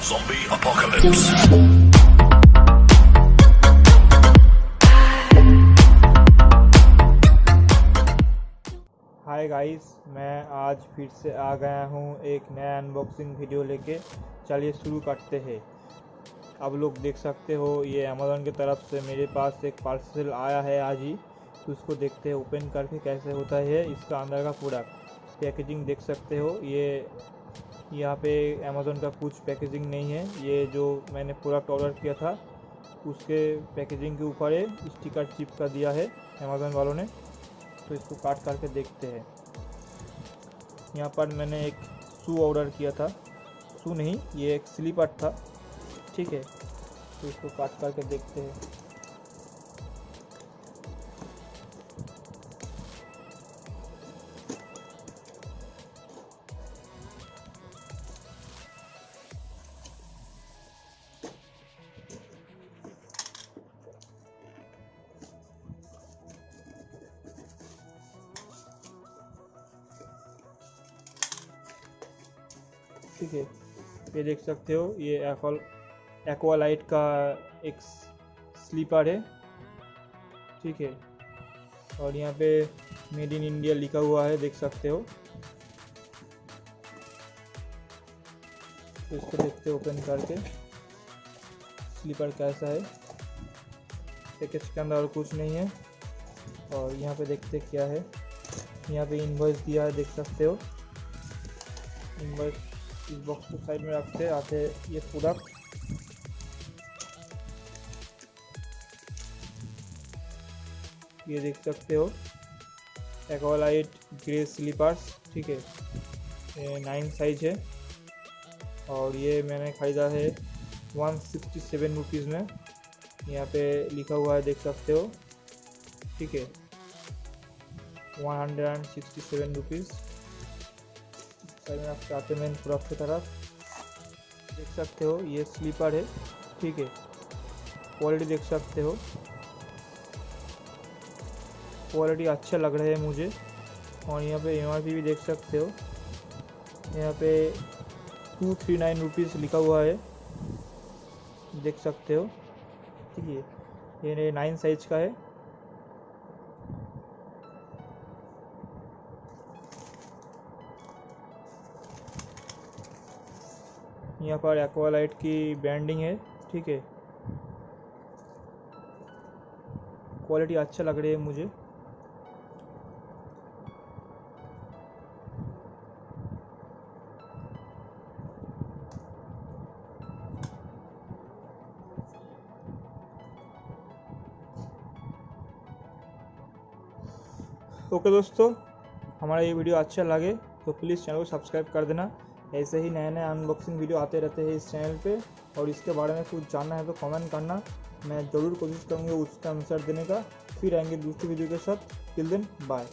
Zombie apocalypse. Hi guys, मैं आज फिर से आ गया हूँ एक नया अनबॉक्सिंग वीडियो लेके। चलिए शुरू करते हैं। आप लोग देख सकते हो ये अमेज़न की तरफ से मेरे पास एक पार्सल आया है आज ही। तो उसको देखते हैं ओपन करके कैसे होता है। इसका अंदर का पूरा पैकेजिंग देख सकते हो। ये यहाँ पे अमेज़न का कुछ पैकेजिंग नहीं है। ये जो मैंने प्रोडक्ट ऑर्डर किया था उसके पैकेजिंग के ऊपर स्टिकर चिपका दिया है अमेज़न वालों ने। तो इसको काट करके देखते हैं। यहाँ पर मैंने एक शू ऑर्डर किया था, शू नहीं ये एक स्लीपर था, ठीक है। तो इसको काट करके देखते हैं। ठीक है, ये देख सकते हो ये एक्वालाइट का एक स्लीपर है, ठीक है। और यहाँ पे मेड इन इंडिया लिखा हुआ है, देख सकते हो। तो इसको देखते हैं ओपन करके स्लीपर कैसा है। पैकेज के अंदर और कुछ नहीं है। और यहाँ पे देखते क्या है। यहाँ पे इनवॉइस दिया है, देख सकते हो। इनवॉइस इस बॉक्स को साइड में रखते आते ये प्रोडक्ट। ये देख सकते हो एक्वालाइट ग्रे स्लीपर्स, ठीक है। ये 9 साइज है और ये मैंने ख़रीदा है 167 रुपीज़ में। यहाँ पे लिखा हुआ है, देख सकते हो, ठीक है। 167 रुपीज़। आप चाहते मेन प्रोडक्ट की तरफ देख सकते हो ये स्लीपर है, ठीक है। क्वालिटी देख सकते हो, क्वालिटी अच्छा लग रहा है मुझे। और यहाँ पे MRP भी देख सकते हो। यहाँ पे 239 रुपीज़ लिखा हुआ है, देख सकते हो, ठीक है। ये 9 साइज का है। यहाँ पर एक्वालाइट की ब्रांडिंग है, ठीक है। क्वालिटी अच्छा लग रही है मुझे। ओके दोस्तों, हमारा ये वीडियो अच्छा लगे तो प्लीज़ चैनल को सब्सक्राइब कर देना। ऐसे ही नए नए अनबॉक्सिंग वीडियो आते रहते हैं इस चैनल पे। और इसके बारे में कुछ जानना है तो कमेंट करना, मैं ज़रूर कोशिश करूँगा उसका आंसर देने का। फिर आएंगे दूसरी वीडियो के साथ। Till then bye.